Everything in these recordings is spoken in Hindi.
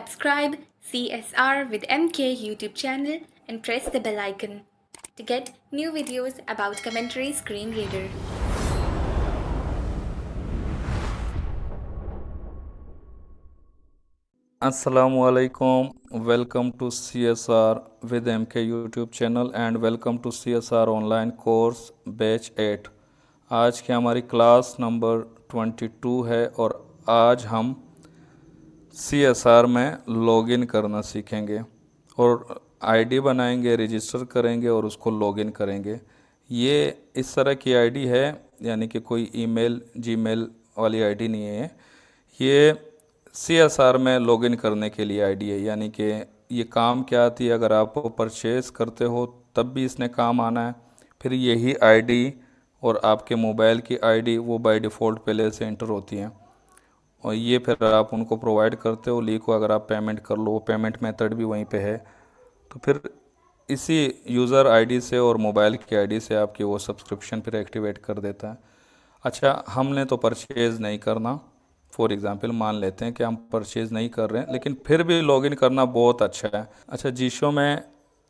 Subscribe CSR with MK YouTube channel and press the bell icon to get new videos about Commentary Screen Reader. Assalamu alaikum. Welcome to CSR with MK YouTube channel and welcome to CSR online course batch 8. आज की हमारी क्लास नंबर 22 है और आज हम CSR में लॉगिन करना सीखेंगे और आईडी बनाएंगे, रजिस्टर करेंगे और उसको लॉगिन करेंगे। ये इस तरह की आईडी है, यानी कि कोई ईमेल जीमेल वाली आईडी नहीं है। ये CSR में लॉगिन करने के लिए आईडी है, यानी कि ये काम क्या आती है, अगर आप परचेज़ करते हो तब भी इसने काम आना है। फिर यही आईडी और आपके मोबाइल की आईडी वो बाय डिफ़ॉल्ट पहले से इंटर होती हैं और ये फिर आप उनको प्रोवाइड करते हो। लीक को अगर आप पेमेंट कर लो, वो पेमेंट मेथड भी वहीं पे है। तो फिर इसी यूज़र आईडी से और मोबाइल की आईडी से आपकी वो सब्सक्रिप्शन फिर एक्टिवेट कर देता है। अच्छा, हमने तो परचेज़ नहीं करना। फॉर एग्ज़ाम्पल मान लेते हैं कि हम परचेज़ नहीं कर रहे हैं, लेकिन फिर भी लॉगिन करना बहुत अच्छा है। अच्छा, जीशो में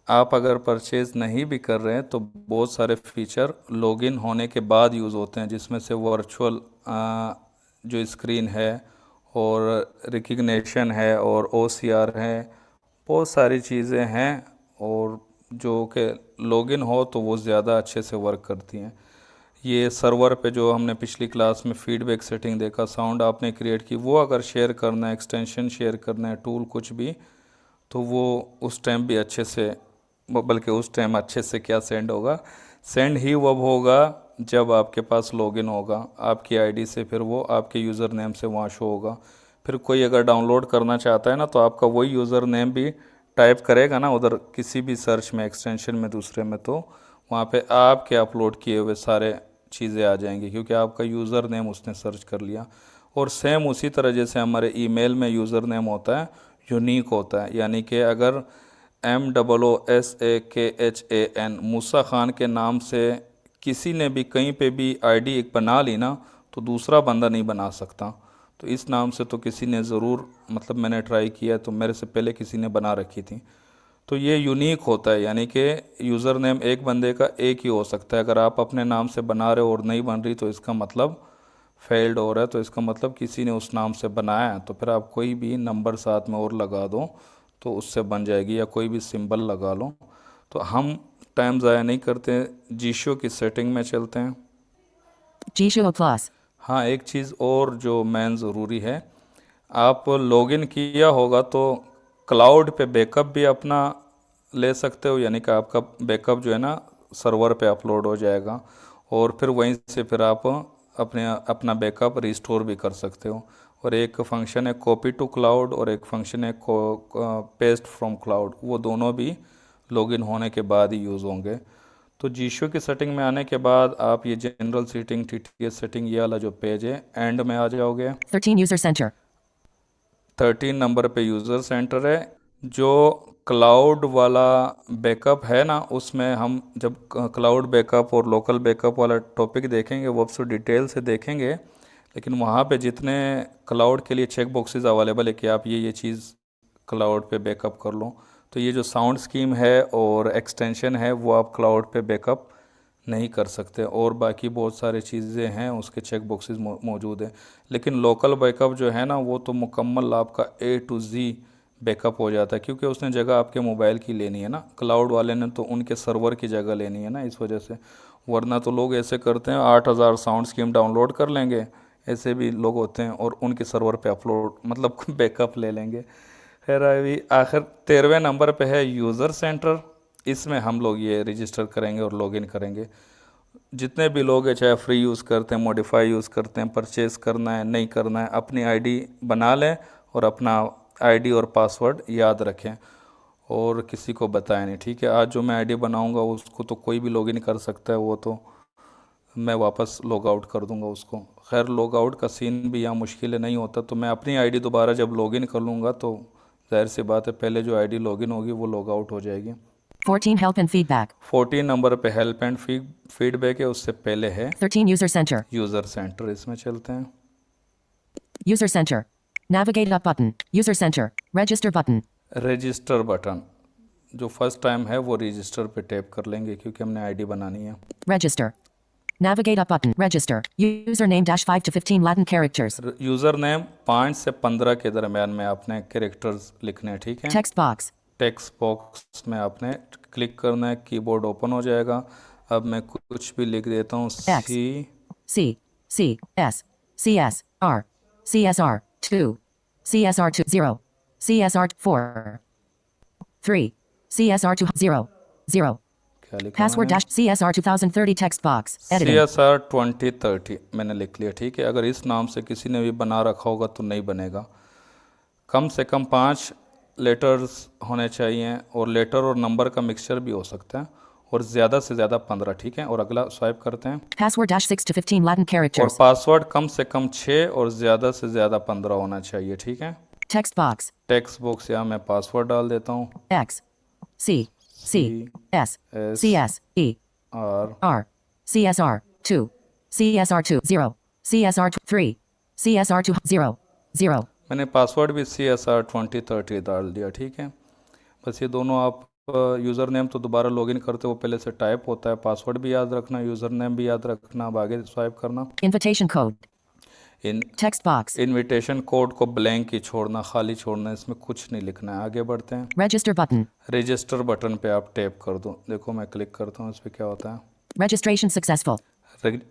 आप अगर परचेज़ नहीं भी कर रहे हैं तो बहुत सारे फीचर लॉगिन होने के बाद यूज़ होते हैं, जिसमें से वर्चुअल जो स्क्रीन है और रिकग्निशन है और OCR है, बहुत सारी चीज़ें हैं और जो कि लॉगिन हो तो वो ज़्यादा अच्छे से वर्क करती हैं। ये सर्वर पे जो हमने पिछली क्लास में फीडबैक सेटिंग देखा, साउंड आपने क्रिएट की, वो अगर शेयर करना है, एक्सटेंशन शेयर करना है, टूल कुछ भी, तो वो उस टाइम भी अच्छे से, बल्कि उस टाइम अच्छे से क्या सेंड होगा, सेंड ही वो होगा जब आपके पास लॉगिन होगा आपकी आईडी से, फिर वो आपके यूज़र नेम से वहाँ शो होगा। फिर कोई अगर डाउनलोड करना चाहता है ना, तो आपका वही यूज़र नेम भी टाइप करेगा ना उधर किसी भी सर्च में, एक्सटेंशन में, दूसरे में, तो वहाँ पे आपके अपलोड किए हुए सारे चीज़ें आ जाएंगी, क्योंकि आपका यूज़र नेम उसने सर्च कर लिया। और सेम उसी तरह जैसे हमारे ईमेल में यूज़र नेम होता है, यूनिक होता है, यानी कि अगर MOOSAKHAN मूसा खान के नाम से किसी ने भी कहीं पे भी आईडी एक बना ली ना, तो दूसरा बंदा नहीं बना सकता। तो इस नाम से तो किसी ने ज़रूर, मतलब मैंने ट्राई किया तो मेरे से पहले किसी ने बना रखी थी। तो ये यूनिक होता है, यानी कि यूज़र नेम एक बंदे का एक ही हो सकता है। अगर आप अपने नाम से बना रहे हो और नहीं बन रही तो इसका मतलब फेल्ड हो रहा है, तो इसका मतलब किसी ने उस नाम से बनाया है। तो फिर आप कोई भी नंबर साथ में और लगा दो तो उससे बन जाएगी, या कोई भी सिंबल लगा लो। तो हम टाइम ज़ाया नहीं करते, जीशो की सेटिंग में चलते हैं। जीशो प्लस। हाँ, एक चीज़ और जो मेन ज़रूरी है, आप लॉगिन किया होगा तो क्लाउड पे बैकअप भी अपना ले सकते हो, यानी कि आपका बैकअप जो है ना सर्वर पे अपलोड हो जाएगा और फिर वहीं से फिर आप अपना बैकअप रिस्टोर भी कर सकते हो। और एक फंक्शन है कॉपी टू क्लाउड और एक फंक्शन है पेस्ट फ्रॉम क्लाउड, वो दोनों भी लॉगिन होने के बाद ही यूज़ होंगे। तो जीशो की सेटिंग में आने के बाद आप ये जनरल सेटिंग, TTS सेटिंग, ये वाला जो पेज है, एंड में आ जाओगे। 13 यूजर सेंटर। 13 नंबर पे यूज़र सेंटर है। जो क्लाउड वाला बैकअप है ना, उसमें हम जब क्लाउड बैकअप और लोकल बैकअप वाला टॉपिक देखेंगे वो सब डिटेल से देखेंगे, लेकिन वहाँ पे जितने क्लाउड के लिए चेक बॉक्सेस अवेलेबल है कि आप ये चीज़ क्लाउड पे बैकअप कर लो, तो ये जो साउंड स्कीम है और एक्सटेंशन है वो आप क्लाउड पे बैकअप नहीं कर सकते, और बाकी बहुत सारी चीज़ें हैं उसके चेक बॉक्सेस मौजूद हैं। लेकिन लोकल बैकअप जो है ना, वो तो मुकम्मल आपका A to Z बैकअप हो जाता है, क्योंकि उसने जगह आपके मोबाइल की लेनी है ना, क्लाउड वाले ने तो उनके सर्वर की जगह लेनी है ना, इस वजह से। वरना तो लोग ऐसे करते हैं, 8000 साउंड स्कीम डाउनलोड कर लेंगे, ऐसे भी लोग होते हैं, और उनके सर्वर पे अपलोड मतलब बैकअप ले लेंगे। खैर, अभी आखिर 13वें नंबर पे है यूज़र सेंटर। इसमें हम लोग ये रजिस्टर करेंगे और लॉगिन करेंगे। जितने भी लोग हैं, चाहे फ्री यूज़ करते हैं, मॉडिफाई यूज़ करते हैं, परचेज़ करना है नहीं करना है, अपनी आईडी बना लें और अपना आईडी और पासवर्ड याद रखें और किसी को बताएं नहीं, ठीक है। आज जो मैं आईडी बनाऊंगा उसको तो कोई भी लॉगिन कर सकता है, वो तो मैं वापस लॉग आउट कर दूंगा उसको। खैर, लॉग आउट का सीन भी यहाँ मुश्किल नहीं होता, तो मैं अपनी आईडी दोबारा जब लॉगिन कर लूँगा तो जाहिर सी बात है पहले जो आईडी लॉगिन होगी वो लॉग आउट हो जाएगी। 14 help and feedback। 14 नंबर पे हेल्प एंड फीडबैक है, उससे पहले है 13 यूजर सेंटर। User centre. इसमें चलते हैं। User centre. Navigate up button. User center. Register button. Register button, जो फर्स्ट टाइम है वो रजिस्टर पे टैप कर लेंगे क्योंकि हमने आईडी बनानी है। Register. Navigate up button. Register. Username -5 to 15 Latin characters. User name 5 से 15 के दरमियान में आपने कैरेक्टर्स लिखने हैं, ठीक है। Text box. टेक्स्ट बॉक्स में आपने क्लिक करना है, कीबोर्ड ओपन हो जाएगा। अब मैं कुछ भी लिख देता हूँ, C C S C S R CSR 2 CSR 2 0 CSR 4 3 CSR 2 0 0 क्या लिखा Password dash CSR 2030 text box. Editing. CSR 2030 मैंने लिख लिया, ठीक है। अगर इस नाम से किसी ने भी बना रखा होगा तो नहीं बनेगा। कम से कम 5 लेटर्स होने चाहिए और लेटर और नंबर का मिक्सचर भी हो सकता है, और ज़्यादा से ज़्यादा 15, ठीक है। और अगला स्वाइप करते हैं। Password dash 6 to 15 Latin और characters. पासवर्ड कम से कम 6 और ज़्यादा से ज़्यादा 15 होना चाहिए, ठीक है। Text box. टेक्स्ट बॉक्स यहाँ मैं पासवर्ड डाल देता हूँ, X C C S C S E और R CSR 2 CSR 2 0 CSR 3 CSR 2 0 0 मैंने पासवर्ड भी CSR 2030 डाल दिया, ठीक है। बस ये दोनों आप यूज़र नेम तो दोबारा लॉगिन करते हो पहले से टाइप होता है, पासवर्ड भी याद रखना, यूज़र नेम भी याद रखना। अब आगे स्वाइप करना। Invitation code. इन Text box. इनविटेशन कोड को ब्लैंक ही छोड़ना, खाली छोड़ना, इसमें कुछ नहीं लिखना है। आगे बढ़ते हैं। Register button. रजिस्टर बटन पे आप टैप कर दो। देखो मैं क्लिक करता हूँ, इस पर क्या होता है। Registration successful.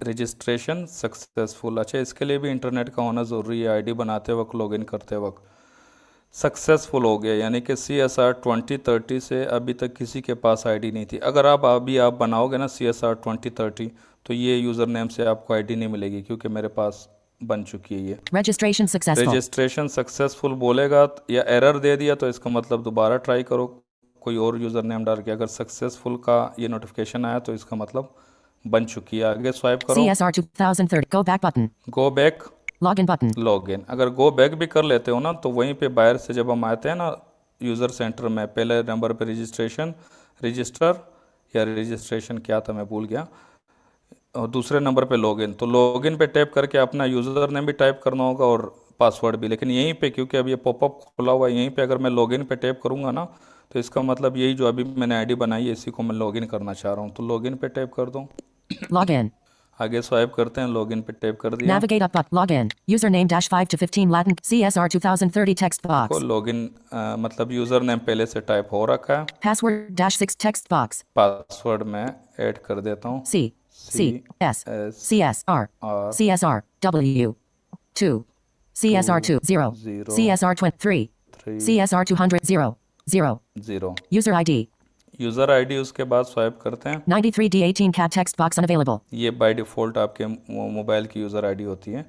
Registration successful. अच्छा, इसके लिए भी इंटरनेट का होना ज़रूरी है। आईडी बनाते वक्त, लॉगिन करते वक्त सक्सेसफुल हो गया, यानी कि CSR 2030 से अभी तक किसी के पास आईडी नहीं थी। अगर आप बनाओगे ना CSR 2030 तो ये यूज़र नेम से आपको आईडी नहीं मिलेगी क्योंकि मेरे पास बन चुकी है ये। Registration successful. रजिस्ट्रेशन सक्सेसफुल बोलेगा या एरर दे दिया तो इसका मतलब दोबारा ट्राई करो कोई और यूज़र नेम डाल के। अगर सक्सेसफुल का ये नोटिफिकेशन आया तो इसका मतलब बन चुकी है। आगे स्वाइप करो। CSR 2030 go back button. Go back Login button. Login. अगर गो बैक भी कर लेते हो ना तो वहीं पे बाहर से जब हम आते हैं ना यूज़र सेंटर में, पहले नंबर पे रजिस्टर या रजिस्ट्रेशन क्या था मैं भूल गया, और दूसरे नंबर पे लॉगिन, तो लॉगिन पे टैप करके अपना यूज़र नेम भी टाइप करना होगा और पासवर्ड भी। लेकिन यहीं पे क्योंकि अब ये पॉपअप खुला हुआ है, यहीं पे अगर मैं लॉगिन पे टैप करूँगा ना तो इसका मतलब यही जो अभी मैंने आईडी बनाई है इसी को मैं लॉगिन करना चाह रहा हूँ, तो लॉगिन पे टैप कर दूँ। Login. आगे स्वाइप करते हैं, लॉगिन पे टैप कर दिया। Navigate up button. Login. Username -5 to 15 Latin CSR 2030 text को box. लॉगिन मतलब यूज़र नेम पहले से टाइप हो रखा है। Password -6 text box. पासवर्ड में ऐड कर देता हूँ, C C S CSR R CSR W 2 CSR 2 0 0 CSR 23 3 CSR 200 0 0 0 User ID user ID. उसके बाद स्वाइप करते हैं। 93D18 cat text box unavailable. ये बाय डिफ़ॉल्ट आपके मोबाइल की यूज़र आईडी होती है,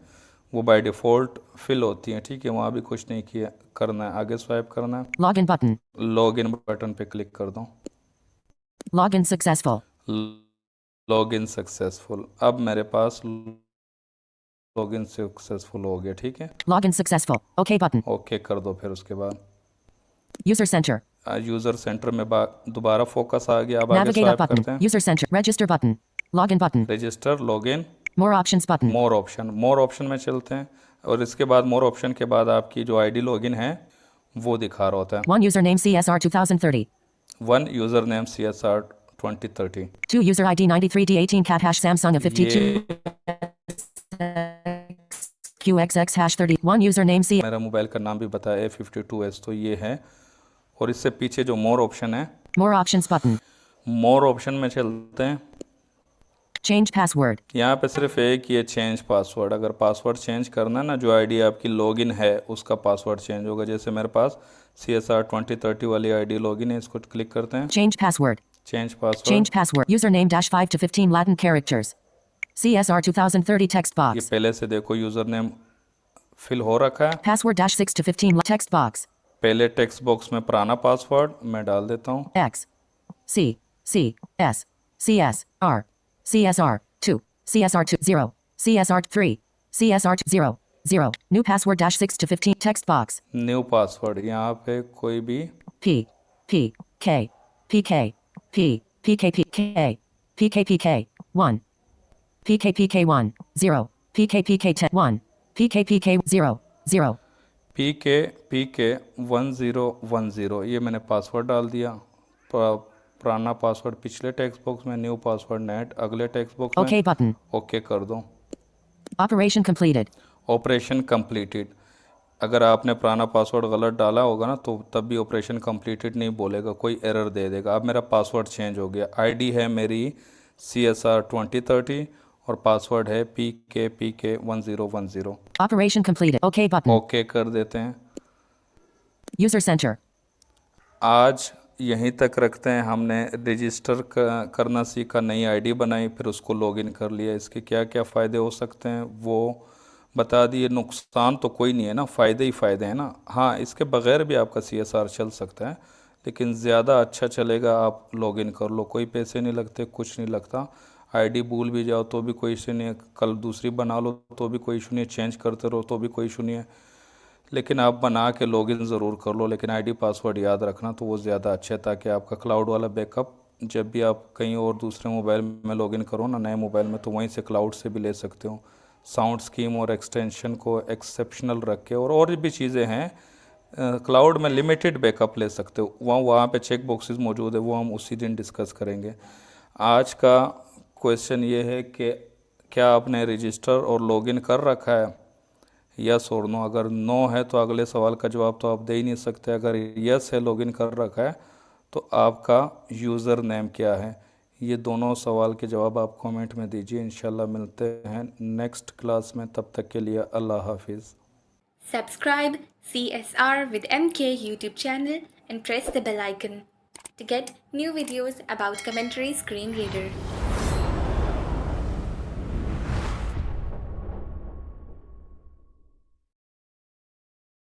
वो बाय डिफ़ॉल्ट फिल होती है, ठीक है। वहाँ भी कुछ नहीं किया करना है। आगे स्वाइप करना है। Login button. लॉगिन बटन पे क्लिक कर दो। Login successful. Login successful. अब मेरे पास लॉगिन सक्सेसफुल हो गया, ठीक है। Login successful. OK button. Okay कर दो। फिर उसके बाद User center. यूज़र सेंटर में दोबारा फोकस आ गया। अब आगे Navigate up स्वाइप button. करते हैं। User center. Register button. Login button. Register, login, More options button. मोर ऑप्शन में चलते हैं और इसके बाद मोर ऑप्शन के बाद आपकी जो आईडी लॉगिन है वो दिखा रहा होता है। One username CSR 2030. 1 user name CSR 2030। 2 user ID 93D18 cat hash Samsung of 52 QXX hash 30. 1 username C. मेरा मोबाइल का नाम भी बताया A52s, तो ये है। और इससे पीछे जो मोर ऑप्शन है, More options button. मोर ऑप्शन में चलते हैं। Change password. यहाँ पे सिर्फ एक ये चेंज पासवर्ड। अगर पासवर्ड चेंज करना है ना, जो आईडी आपकी लॉगिन है उसका पासवर्ड चेंज होगा। जैसे मेरे पास CSR 2030 वाली आईडी लॉगिन है, इसको क्लिक करते हैं। Change password. Change password. Change password. Username -5 to 15 Latin characters. CSR 2030 text ये box. पहले से देखो यूज़र नेम फिल हो रखा है। Password -6 to 15 text box. पहले टेक्स्ट बॉक्स में पुराना पासवर्ड मैं डाल देता हूँ। X C C S CS R CSR 2 CSR 2 0 CSR 3 CSR 0 0 New password -6 to 15 text box. New password, यहाँ पे कोई भी P P K PK P PKPK PKPK 1 PKPK 1 0 PKPK 10 1 PKPK 0 0 PK 1010, ये मैंने पासवर्ड डाल दिया। पुराना पासवर्ड पिछले टेक्स्ट बॉक्स में, न्यू पासवर्ड नेट अगले टेक्स्ट बॉक्स में। OK button. ओके कर दो। Operation completed. Operation completed. अगर आपने पुराना पासवर्ड गलत डाला होगा ना तो तब भी ऑपरेशन कंप्लीटेड नहीं बोलेगा, कोई एरर दे देगा। अब मेरा पासवर्ड चेंज हो गया। आईडी है मेरी CSR 2030 और पासवर्ड है PK 1010। Operation completed. OK button. Okay कर देते हैं। User center. आज यहीं तक रखते हैं। हमने रजिस्टर करना सीखा, नई आईडी बनाई, फिर उसको लॉगिन कर लिया। इसके क्या क्या फ़ायदे हो सकते हैं वो बता दिए। नुकसान तो कोई नहीं है ना, फ़ायदे ही फ़ायदे हैं ना। हाँ, इसके बगैर भी आपका CSR चल सकता है, लेकिन ज़्यादा अच्छा चलेगा आप लॉगिन कर लो। कोई पैसे नहीं लगते, कुछ नहीं लगता। आईडी भूल भी जाओ तो भी कोई इशू नहीं है, कल दूसरी बना लो तो भी कोई इशू नहीं है, चेंज करते रहो तो भी कोई इशू नहीं है। लेकिन आप बना के लॉगिन ज़रूर कर लो, लेकिन आईडी पासवर्ड याद रखना, तो वो ज़्यादा अच्छा है, ताकि आपका क्लाउड वाला बैकअप जब भी आप कहीं और दूसरे मोबाइल में लॉगिन करो ना, नए मोबाइल में, तो वहीं से क्लाउड से भी ले सकते हो। साउंड स्कीम और एक्सटेंशन को एक्सेप्शनल रख के, और भी चीज़ें हैं। क्लाउड में लिमिटेड बैकअप ले सकते हो। वहाँ पे चेक बॉक्सेस मौजूद है, वो हम उसी दिन डिस्कस करेंगे। आज का क्वेश्चन ये है कि क्या आपने रजिस्टर और लॉगिन कर रखा है, यस और नो। अगर नो है तो अगले सवाल का जवाब तो आप दे ही नहीं सकते। अगर यस है, लॉगिन कर रखा है, तो आपका यूज़र नेम क्या है। ये दोनों सवाल के जवाब आप कमेंट में दीजिए। इंशाल्लाह मिलते हैं नेक्स्ट क्लास में, तब तक के लिए अल्लाह हाफिज़। Subscribe CSR with MK YouTube channel and press the bell icon to get new videos about Commentary Screen Reader.